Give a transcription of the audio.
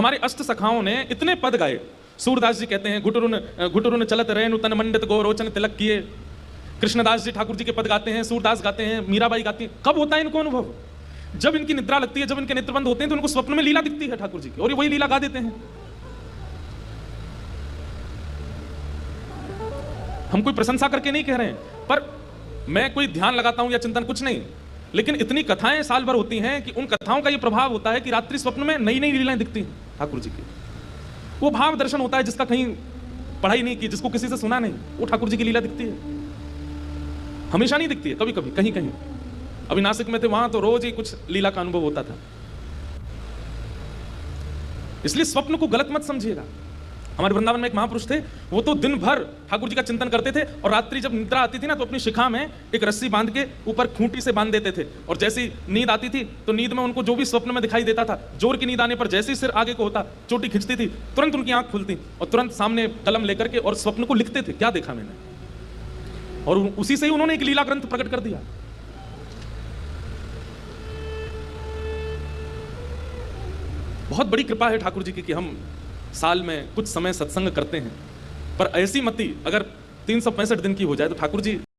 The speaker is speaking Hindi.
हमारे अष्ट सखाओं ने इतने पद गाए। सूरदास जी कहते हैं घुटरुन चलत रेनु तन मंडित गो रोचन तिलक किए। कृष्णदास जी ठाकुर जी के पद गाते हैं, सूरदास गाते हैं, मीराबाई गाती हैं। कब होता है इनको अनुभव? जब इनकी निद्रा लगती है, जब इनके नेत्र बंद होते हैं तो उनको स्वप्न में लीला दिखती है ठाकुर जी की, और ये वही लीला गा देते हैं। हम कोई प्रशंसा करके नहीं कह रहे हैं, पर मैं कोई ध्यान लगाता हूं या चिंतन कुछ नहीं, लेकिन इतनी कथाएं साल भर होती हैं कि उन कथाओं का ये प्रभाव होता है कि रात्रि स्वप्न में नई नई लीलाएं दिखती हैं ठाकुर जी की। वो भाव दर्शन होता है जिसका कहीं पढ़ाई नहीं की, जिसको किसी से सुना नहीं, वो ठाकुर जी की लीला दिखती है। हमेशा नहीं दिखती है, कभी कभी कहीं कहीं। अभी नासिक में थे, वहां तो रोज ही कुछ लीला का अनुभव होता था। इसलिए स्वप्न को गलत मत समझिएगा। हमारे वृंदावन में एक महापुरुष थे, वो तो दिन भर ठाकुर जी का चिंतन करते थे, और रात्रि जब निद्रा आती थी ना तो अपनी शिखा में एक रस्सी बांध के ऊपर खूंटी से बांध देते थे, और जैसी नींद आती थी तो नींद में उनको जो भी स्वप्न में दिखाई देता था, जोर की नींद आने पर जैसे ही सिर आगे को होता, चोटी खिंचती थी, तुरंत उनकी आंख खुलती और तुरंत सामने कलम लेकर के और स्वप्न को लिखते थे, क्या देखा मैंने, और उसी से ही उन्होंने एक लीला ग्रंथ प्रकट कर दिया। बहुत बड़ी कृपा है ठाकुर जी की कि हम साल में कुछ समय सत्संग करते हैं, पर ऐसी मति अगर 365 दिन की हो जाए तो ठाकुर जी